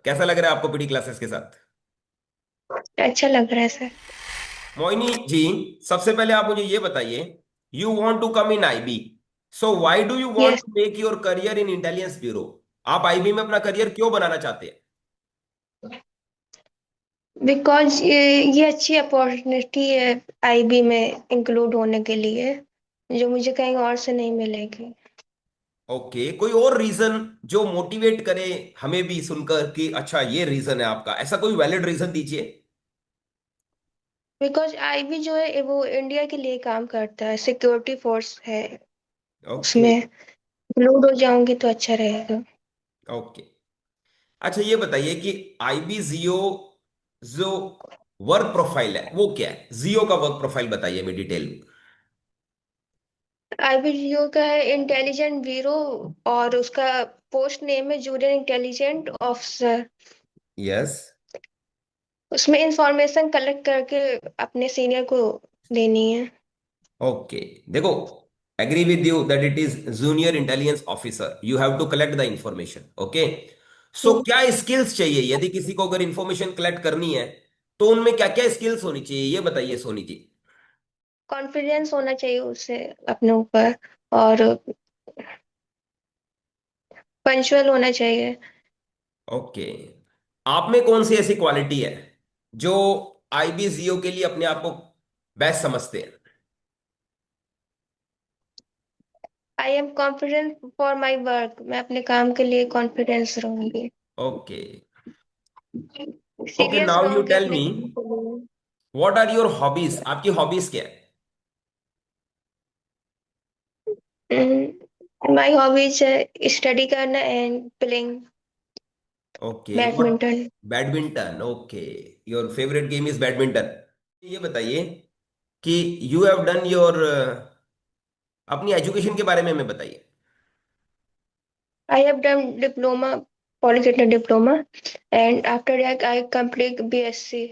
कैसा लग रहा है आपको पीटी क्लासेस के साथ? अच्छा लग रहा है सर। मोइनी जी, सबसे पहले आप मुझे ये बताइए, you want to come in IB, so why do you want yes, to make your career in intelligence bureau? आप आईबी में अपना करियर क्यों बनाना चाहते हैं? बिकॉज ये अच्छी अपॉर्चुनिटी है आईबी में इंक्लूड होने के लिए, जो मुझे कहीं और से नहीं मिलेगी। ओके, कोई और रीजन जो मोटिवेट करे हमें भी सुनकर कि अच्छा ये रीजन है आपका, ऐसा कोई वैलिड रीजन दीजिए। बिकॉज आईबी जो है वो इंडिया के लिए काम करता है, सिक्योरिटी फोर्स है। ओके। उसमें इंक्लूड हो जाऊंगी तो अच्छा रहेगा। ओके, अच्छा ये बताइए कि आईबी जियो जो वर्क प्रोफाइल है वो क्या है? जियो का वर्क प्रोफाइल बताइए हमें डिटेल में। आईबीजीओ का है इंटेलिजेंट ब्यूरो, और उसका पोस्ट नेम है जूनियर इंटेलिजेंट ऑफिसर। यस। उसमें इंफॉर्मेशन कलेक्ट करके अपने सीनियर को देनी है। ओके, देखो, agree with you that it is junior intelligence officer, you have to collect the information. Okay, so क्या स्किल्स चाहिए यदि किसी को अगर इंफॉर्मेशन कलेक्ट करनी है, तो उनमें क्या क्या स्किल्स होनी चाहिए ये बताइए सोनी जी। कॉन्फिडेंस होना चाहिए उसे अपने ऊपर, और पंचुअल होना चाहिए। ओके, आप में कौन सी ऐसी क्वालिटी है जो आईबीजीओ के लिए अपने आप को बेस्ट समझते हैं? I am confident for my work, मैं अपने काम के लिए कॉन्फिडेंस रहूंगी। Okay. Okay, serious now you रहूंगी टेल अपने मी, काम के लिए। What are your hobbies? आपकी हॉबीज क्या है? माई हॉबीज है स्टडी करना and playing okay, what? Badminton. Badminton. Okay, your favourite game is badminton. ये बताइए कि यू हैव डन योर अपनी एजुकेशन के बारे में हमें बताइए। I have done diploma, polytechnic diploma, and after that I complete BSc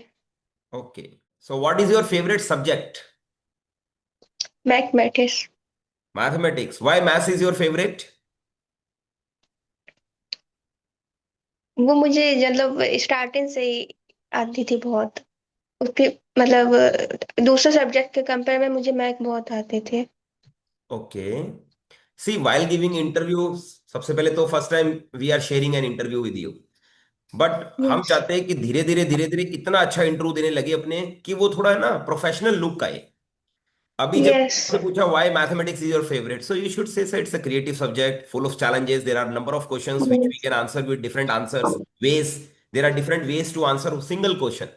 okay, so what is your favourite subject? Mathematics. Mathematics. Why maths is your favourite? वो मुझे मतलब starting से ही आती थी बहुत। उसके मतलब दूसरे सब्जेक्ट के कंपेयर में मुझे मैथ बहुत आते थे। Okay, see while giving interview, सबसे पहले तो first time we are sharing an interview with you, but हम यस, चाहते हैं कि धीरे धीरे इतना अच्छा इंटरव्यू देने लगे अपने कि वो थोड़ा है ना प्रोफेशनल लुक आए। अभी जब यस, आपसे पूछा why mathematics is your favourite, so you should say it's a creative subject full of challenges, there are number of questions which we yes, can answer with different answers ways, there are different ways to answer single question,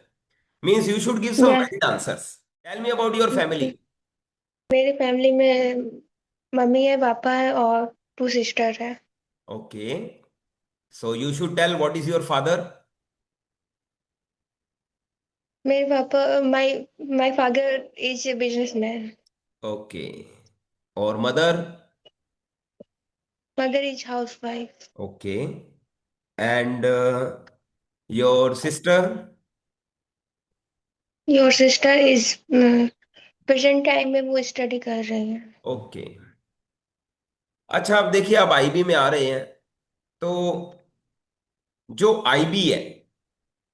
means you should give some yes. Valid answers. Tell me about your family. मेरी family में mummy है, पापा है और two sister है। Okay, so you should tell what is your father. मेरे पापा, my my father is a businessman. Okay, और mother? Mother is housewife. Okay, and your sister? Your sister is present time में वो study कर रही है। Okay, अच्छा अब देखिए, आप आईबी में आ रहे हैं, तो जो आईबी है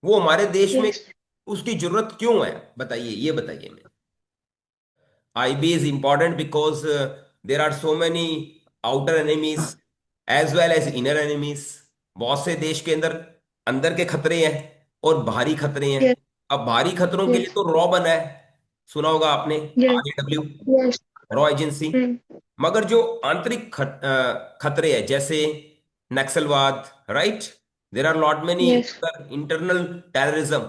वो हमारे देश में यस, उसकी जरूरत क्यों है, बताइए, ये बताइए। IB is important because there are so many outer enemies as well as inner enemies. बहुत से देश के अंदर अंदर के खतरे हैं और बाहरी खतरे हैं। यस, अब बाहरी खतरों के लिए यस, तो रॉ बना है, सुना होगा आपने, यस, RAW, यस। रॉ एजेंसी। मगर जो आंतरिक खतरे हैं जैसे नक्सलवाद, right, there are lot many yes, internal terrorism,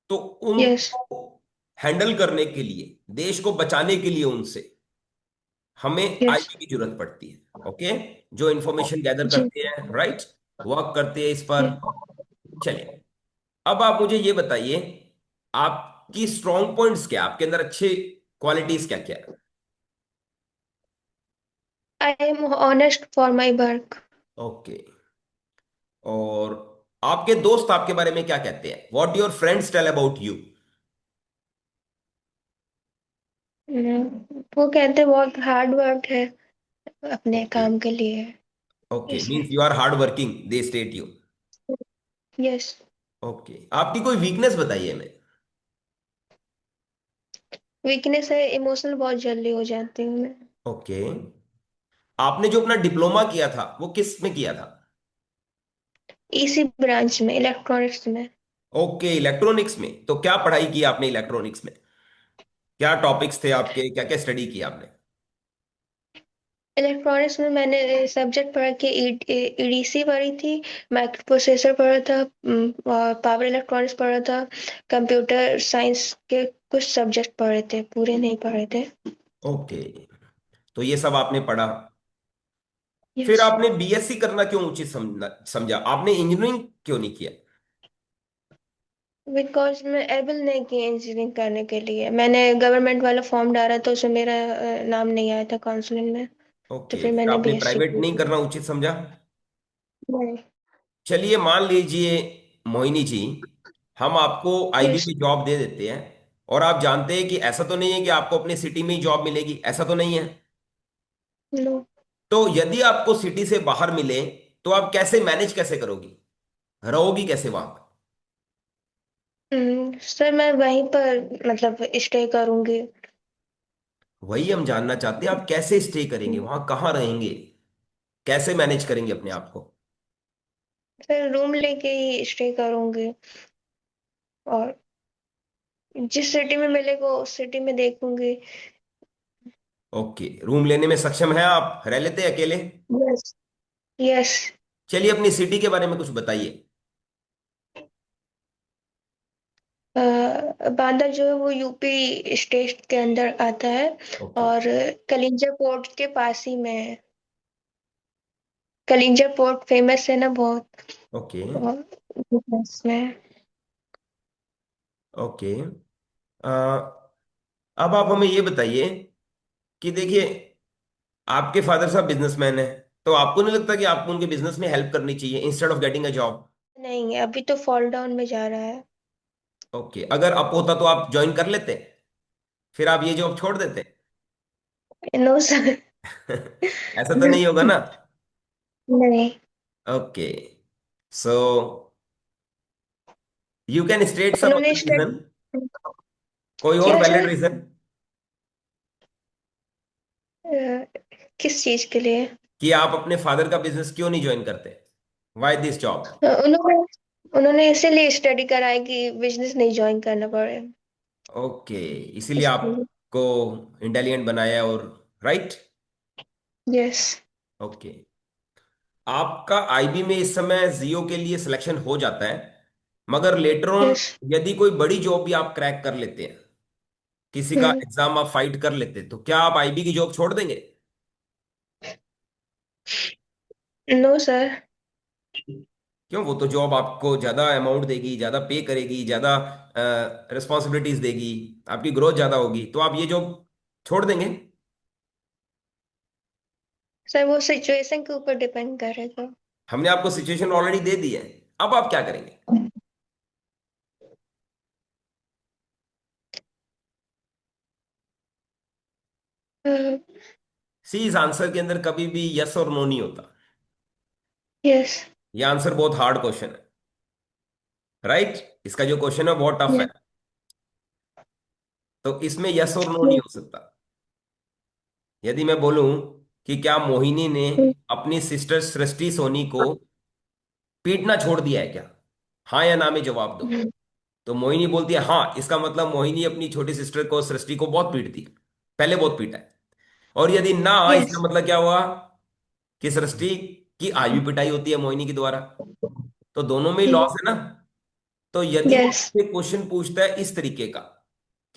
तो यस, उनको हैंडल करने के लिए, देश को बचाने के लिए उनसे हमें यस। आईबी की जरूरत पड़ती है। ओके, जो इंफॉर्मेशन गैदर जी, करते हैं, राइट, वर्क करते हैं इस पर। जी। चलिए, अब आप मुझे ये बताइए, आपकी स्ट्रॉन्ग पॉइंट्स क्या, आपके अंदर अच्छे क्वालिटीज क्या क्या है? I am honest for my work. Okay, और आपके दोस्त आपके बारे में क्या कहते हैं? What your friends tell about you? वो कहते हैं बहुत हार्ड वर्क है अपने ओके। काम के लिए। ओके, इसलिए means you are hard working, they state you. Yes. Okay, आपकी कोई वीकनेस बताइए हमें। वीकनेस है, इमोशनल बहुत जल्दी हो जाती हूँ मैं। ओके, आपने जो अपना डिप्लोमा किया था वो किस में किया था? इसी ब्रांच में, इलेक्ट्रॉनिक्स में। ओके, इलेक्ट्रॉनिक्स में। तो क्या पढ़ाई की आपने इलेक्ट्रॉनिक्स में? क्या टॉपिक्स थे आपके, क्या क्या स्टडी किया आपने? इलेक्ट्रॉनिक्स में मैंने सब्जेक्ट पढ़ा कि ईडीसी पढ़ी थी, माइक्रो प्रोसेसर पढ़ा था, और पावर इलेक्ट्रॉनिक्स पढ़ा था। कंप्यूटर साइंस के कुछ सब्जेक्ट पढ़े थे, पूरे नहीं पढ़े थे। ओके, तो ये सब आपने पढ़ा। फिर यस। आपने बीएससी करना क्यों उचित समझा? आपने इंजीनियरिंग क्यों नहीं किया? बिकॉज मैं एबल नहीं की इंजीनियरिंग करने के लिए। मैंने गवर्नमेंट वाला फॉर्म डाला तो उसमें मेरा नाम नहीं आया था काउंसलिंग में। तो ओके, फिर फिर मैंने आपने बीएससी प्राइवेट की नहीं थी। करना उचित समझा। नहीं। चलिए मान लीजिए मोहिनी जी, हम आपको आईबी यस। में जॉब दे देते हैं, और आप जानते हैं कि ऐसा तो नहीं है कि आपको अपने सिटी में ही जॉब मिलेगी, ऐसा तो नहीं है। नो। तो यदि आपको सिटी से बाहर मिले तो आप कैसे मैनेज कैसे करोगी, रहोगी कैसे वहां पर? सर मैं वहीं पर मतलब स्टे करूंगी। वही हम जानना चाहते हैं, आप कैसे स्टे करेंगे वहां, कहाँ रहेंगे, कैसे मैनेज करेंगे अपने आप को? सर रूम लेके ही स्टे करूंगी, और जिस सिटी में मिलेगा उस सिटी में देखूंगी। ओके, रूम लेने में सक्षम है आप, रह लेते हैं अकेले? यस। यस। चलिए अपनी सिटी के बारे में कुछ बताइए। बांदा जो है वो यूपी स्टेट के अंदर आता है, ओके। और कलिंजर पोर्ट के पास ही में है। कलिंजर पोर्ट फेमस है ना बहुत। ओके। और में। ओके। अ, अब आप हमें ये बताइए कि देखिए, आपके फादर साहब बिजनेसमैन है, तो आपको नहीं लगता कि आपको उनके बिजनेस में हेल्प करनी चाहिए instead of getting a job? नहीं, अभी तो फॉल डाउन में जा रहा है। ओके, अगर अप होता तो आप ज्वाइन कर लेते, फिर आप ये जॉब छोड़ देते? No sir. ऐसा तो नहीं होगा ना? नहीं। Okay, so you can state some उन्होंने अदर स्टडी। रीजन, कोई और क्या वैलिड सर? रीजन किस चीज के लिए? कि आप अपने फादर का बिजनेस क्यों नहीं ज्वाइन करते? Why this job? उन्होंने उन्होंने इसीलिए स्टडी कराई कि बिजनेस नहीं ज्वाइन करना पड़े। ओके, इसीलिए इसलिए। आपको इंटेलिजेंट बनाया, और राइट। यस। ओके, आपका आईबी में इस समय जियो के लिए सिलेक्शन हो जाता है, मगर लेटर ऑन यस। यदि कोई बड़ी जॉब भी आप क्रैक कर लेते हैं, किसी का एग्जाम आप फाइट कर लेते हैं, तो क्या आप आईबी की जॉब छोड़ देंगे? No sir. क्यों? वो तो जॉब आपको ज्यादा अमाउंट देगी, ज्यादा पे करेगी, ज्यादा रिस्पॉन्सिबिलिटीज देगी, आपकी ग्रोथ ज्यादा होगी, तो आप ये जॉब छोड़ देंगे? सर वो सिचुएशन के ऊपर डिपेंड करेगा। हमने आपको सिचुएशन ऑलरेडी दे दी है, अब आप क्या करेंगे? सी, इस आंसर के अंदर कभी भी यस और नो नहीं होता। यस। ये आंसर बहुत हार्ड क्वेश्चन है, राइट? इसका जो क्वेश्चन है बहुत टफ है, तो इसमें यस और नो नहीं हो सकता। यदि मैं बोलूं कि क्या मोहिनी ने अपनी सिस्टर सृष्टि सोनी को पीटना छोड़ दिया है क्या, हाँ या ना में जवाब दो। तो मोहिनी बोलती है हाँ, इसका मतलब मोहिनी अपनी छोटी सिस्टर को, सृष्टि को बहुत पीटती है, पहले बहुत पीटा है। और यदि ना, इसका यस। मतलब क्या हुआ कि सृष्टि की आज भी पिटाई होती है मोहिनी के द्वारा, तो दोनों में ही लॉस है ना। तो यदि वो यस। आपसे क्वेश्चन पूछता है इस तरीके का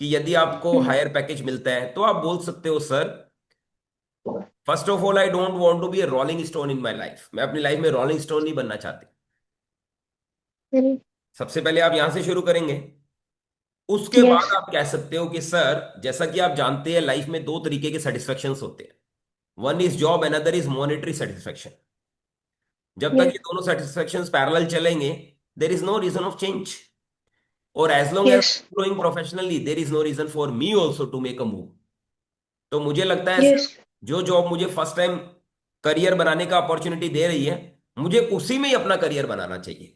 कि यदि आपको हायर पैकेज मिलता है, तो आप बोल सकते हो sir, first of all I don't want to be a rolling stone in my life, मैं अपनी लाइफ में रोलिंग स्टोन नहीं बनना चाहती। सबसे पहले आप यहां से शुरू करेंगे। उसके यस। बाद आप कह सकते हो कि सर, जैसा कि आप जानते हैं लाइफ में दो तरीके के सेटिस्फेक्शंस होते हैं, one is job, another is monetary satisfaction. जब तक ये दोनों सेटिस्फेक्शंस पैरेलल चलेंगे, there is no reason of change, और as long as yes. Growing professionally there is no reason for me also to make a move. तो मुझे लगता है यस। जो जॉब मुझे फर्स्ट टाइम करियर बनाने का अपॉर्चुनिटी दे रही है, मुझे उसी में ही अपना करियर बनाना चाहिए।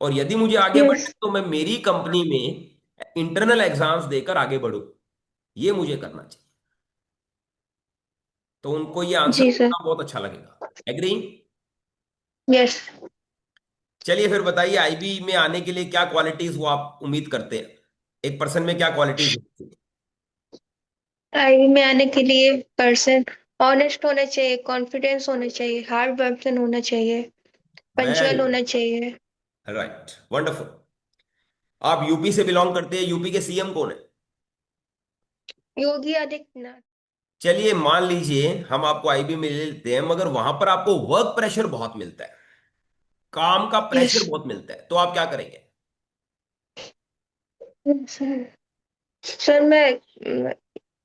और यदि मुझे आगे बढ़ना यस। है तो मैं मेरी कंपनी में इंटरनल एग्जाम्स देकर आगे बढ़ूं। ये मुझे करना चाहिए। तो उनको ये आंसर जी सर। सुनना बहुत अच्छा लगेगा। एग्री? यस। चलिए फिर बताइए, आईबी में आने के लिए क्या क्वालिटीज वो आप उम्मीद करते हैं? एक पर्सन में क्या क्वालिटीज होती है? आईबी में आने के लिए पर्सन ऑनेस्ट होना चाहिए, कॉन्फिडेंस होना चाहिए, हार्ड पर्सन होना चाहिए, वेरी पंचुअल गुड। होना चाहिए। Right, wonderful. आप यूपी से बिलोंग करते हैं, यूपी के सीएम कौन है? योगी आदित्यनाथ। चलिए मान लीजिए हम आपको आईबी में ले लेते हैं, मगर वहां पर आपको वर्क प्रेशर बहुत मिलता है, काम का यस प्रेशर बहुत मिलता है, तो आप क्या करेंगे? सर। सर मैं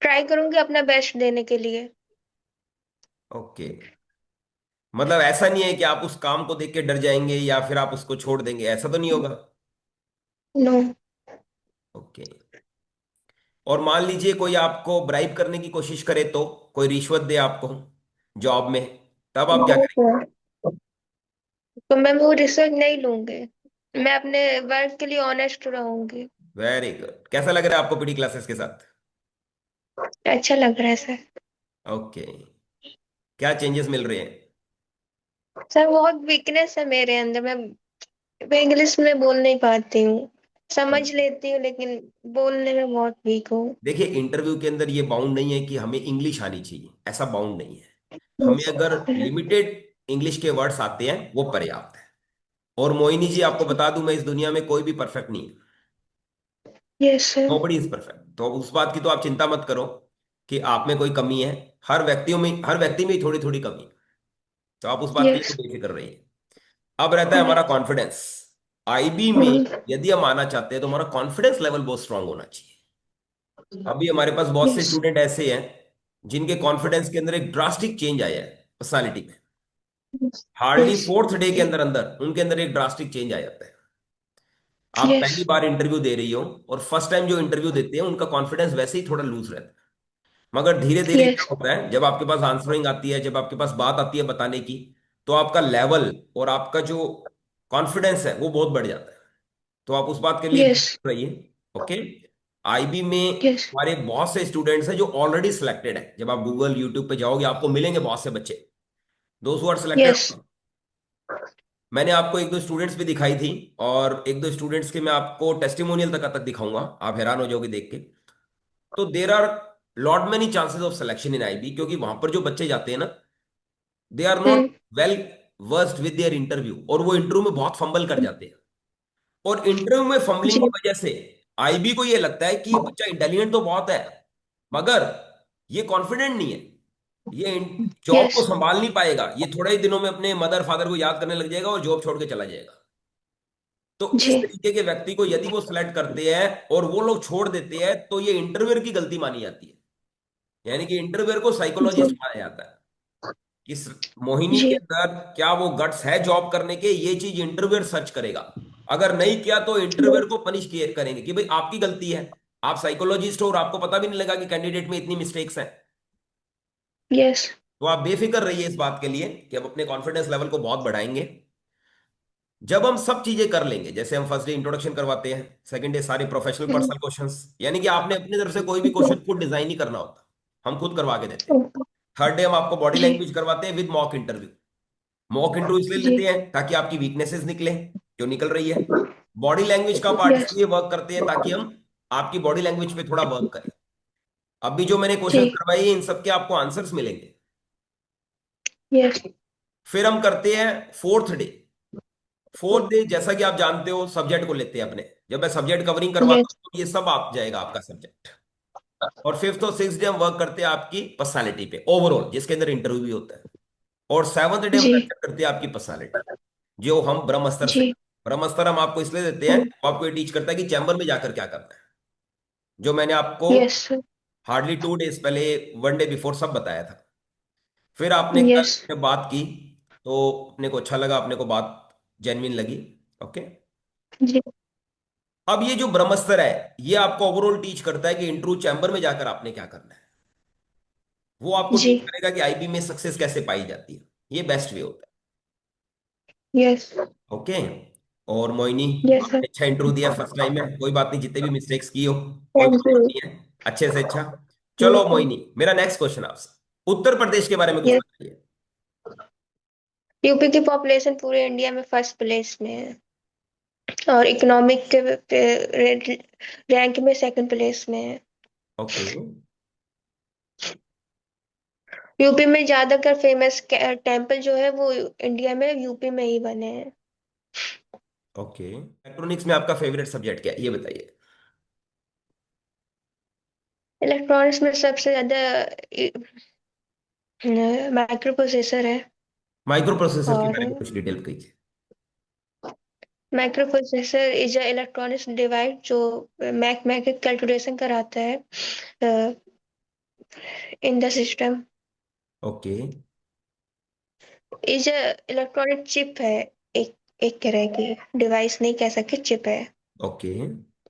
ट्राई करूंगी अपना बेस्ट देने के लिए। ओके। मतलब ऐसा नहीं है कि आप उस काम को देख के डर जाएंगे या फिर आप उसको छोड़ देंगे, ऐसा तो नहीं होगा? नो। ओके। और मान लीजिए कोई आपको ब्राइब करने की कोशिश करे, तो कोई रिश्वत दे आपको जॉब में, तब आप क्या नो करेंगे? सर, तो मैं वो रिस्क नहीं लूंगी। मैं अपने वर्क के लिए ऑनेस्ट रहूंगी। Very good. कैसा लग रहा है आपको पीटी क्लासेस के साथ? अच्छा लग रहा है सर। ओके। क्या चेंजेस मिल रहे हैं? सर बहुत वीकनेस है मेरे अंदर। मैं इंग्लिश में बोल नहीं पाती हूँ। समझ लेती हूँ लेकिन बोलने में बहुत वीक हूँ। देखिए, इंटरव्यू के अंदर ये बाउंड नहीं है कि हमें इंग्लिश आनी चाहिए, ऐसा बाउंड नहीं है। हमें अगर लिमिटेड इंग्लिश के वर्ड्स आते हैं वो पर्याप्त है। और मोहिनी जी, आपको बता दूं, मैं इस दुनिया में कोई भी परफेक्ट नहीं है। Yes sir. Nobody is perfect, तो उस बात की तो आप चिंता मत करो कि आप में कोई कमी है। हर व्यक्ति में ही थोड़ी थोड़ी कमी है। तो आप उस बात के लिए यस। तो बेफिक्र रहिए। अब रहता है हमारा कॉन्फिडेंस। आईबी में यदि हम आना चाहते हैं तो हमारा कॉन्फिडेंस लेवल बहुत स्ट्रांग होना चाहिए। अभी हमारे पास बहुत से यस। स्टूडेंट ऐसे हैं जिनके कॉन्फिडेंस के अंदर एक ड्रास्टिक चेंज आया है, पर्सनालिटी में। Hardly yes. फोर्थ डे के अंदर अंदर उनके अंदर एक ड्रास्टिक चेंज आ जाता है। आप यस। पहली बार इंटरव्यू दे रही हो और फर्स्ट टाइम जो इंटरव्यू देते हैं उनका कॉन्फिडेंस वैसे ही थोड़ा लूज रहता है। मगर धीरे धीरे क्या यस। होता है, जब आपके पास आंसरिंग आती है, जब आपके पास बात आती है बताने की, तो आपका लेवल और आपका जो कॉन्फिडेंस है वो बहुत बढ़ जाता है। तो आप उस बात के लिए यस। बेफिक्र रहिए। ओके। आईबी में यस। हमारे बहुत से स्टूडेंट्स हैं जो ऑलरेडी सिलेक्टेड है। जब आप गूगल यूट्यूब पे जाओगे आपको मिलेंगे बहुत से बच्चे, दोस्त हु आर सिलेक्टेड। यस। मैंने आपको एक दो स्टूडेंट्स भी दिखाई थी, और एक दो स्टूडेंट्स के मैं आपको टेस्टिमोनियल तक दिखाऊंगा, आप हैरान हो जाओगे देख के। तो there are lot many chances of selection in IB, क्योंकि वहां पर जो बच्चे जाते हैं ना, they are not hmm. Well versed with their interview, और वो इंटरव्यू में बहुत फंबल कर जाते हैं। और इंटरव्यू में फंबलिंग की जी। वजह से आईबी को ये लगता है कि ये बच्चा इंटेलिजेंट तो बहुत है, मगर ये कॉन्फिडेंट नहीं है, ये जॉब यस। को संभाल नहीं पाएगा, ये थोड़े ही दिनों में अपने मदर फादर को याद करने लग जाएगा और जॉब छोड़ के चला जाएगा। तो इस जी। तरीके के व्यक्ति को यदि वो सिलेक्ट करते हैं और वो लोग छोड़ देते हैं, तो ये इंटरव्यूअर की गलती मानी जाती है। यानी कि इंटरव्यूअर को साइकोलॉजिस्ट जी। माना जाता है कि मोहिनी के जी। अंदर क्या वो गट्स है जॉब करने के, ये चीज इंटरव्यूअर सर्च करेगा। अगर नहीं किया तो इंटरव्यूअर को पनिश किए करेंगे कि भाई आपकी गलती है, आप साइकोलॉजिस्ट हो और आपको पता भी नहीं लगा कि कैंडिडेट में इतनी मिस्टेक्स हैं। यस। तो आप बेफिक्र रहिए इस बात के लिए कि हम अपने कॉन्फिडेंस लेवल को बहुत बढ़ाएंगे जब हम सब चीजें कर लेंगे। जैसे हम फर्स्ट डे इंट्रोडक्शन करवाते हैं, सेकंड डे सारे प्रोफेशनल पर्सनल क्वेश्चंस, यानी कि आपने अपनी तरफ से कोई भी क्वेश्चन खुद डिजाइन नहीं करना होता, हम खुद करवा के देते हैं। थर्ड डे हम आपको बॉडी जी। लैंग्वेज करवाते हैं with mock interview. Mock interview इसलिए जी। लेते हैं ताकि आपकी वीकनेसेस निकले, जो निकल रही है। बॉडी लैंग्वेज का पार्ट यस। इसलिए वर्क करते हैं ताकि हम आपकी बॉडी लैंग्वेज पे थोड़ा वर्क करें। अभी जो मैंने क्वेश्चन जी। करवाए इन सबके आपको आंसर्स मिलेंगे। यस। फिर हम करते हैं फोर्थ डे। फोर्थ डे जैसा कि आप जानते हो सब्जेक्ट को लेते हैं अपने, जब मैं सब्जेक्ट कवरिंग करवाता यस। हूँ तो ये सब आप जाएगा आपका सब्जेक्ट। और फिफ्थ और सिक्स डे हम वर्क करते हैं आपकी पर्सनालिटी पे ओवरऑल, जिसके अंदर इंटरव्यू भी होता है। और सेवंथ डे हम जी। लेक्चर करते हैं आपकी पर्सनालिटी, जो हम ब्रह्म स्तर से। जी। ब्रह्म स्तर हम आपको इसलिए देते हैं, वो आपको ये टीच करता है कि चैम्बर में जाकर क्या करना है, जो मैंने आपको यस। हार्डली 2 डेज पहले, 1 डे बिफोर सब बताया था। फिर आपने कल यस। जब बात की तो अपने को अच्छा लगा, अपने को बात जेन्युइन लगी। ओके। जी। अब ये जो ब्रह्मस्तर है ये आपको ओवरऑल टीच करता है कि इंटरव्यू चैम्बर में जाकर आपने क्या करना है। वो आपको जी। टीच करेगा कि आईबी में सक्सेस कैसे पाई जाती है। ये बेस्ट वे होता यस। है। ओके। और मोइनी, यस सर। अच्छा इंट्रो दिया फर्स्ट टाइम में, कोई बात नहीं, जितने भी मिस्टेक्स की हो कोई थैंक प्रॉब्लम यू। नहीं है, अच्छे से अच्छा। यस चलो सर। मोइनी, मेरा नेक्स्ट क्वेश्चन आपसे, उत्तर प्रदेश के बारे में कुछ यस। बताइए। यूपी की पॉपुलेशन पूरे इंडिया में फर्स्ट प्लेस में है और इकोनॉमिक के रैंक में सेकंड प्लेस में है। ओके। यूपी में ज्यादातर फेमस टेम्पल जो है वो इंडिया में यूपी में ही बने हैं। ओके, इलेक्ट्रॉनिक्स में आपका फेवरेट सब्जेक्ट क्या है ये बताइए। इलेक्ट्रॉनिक्स में सबसे ज्यादा माइक्रो प्रोसेसर है। माइक्रो प्रोसेसर के और बारे में कुछ डिटेल कीजिए। Micro processor is a electronics device जो मैथमेटिक कैलकुलेशन कराता है in the system. Okay. Is a electronic chip है। एक एक तरह की डिवाइस नहीं कह सकते, चिप है। ओके,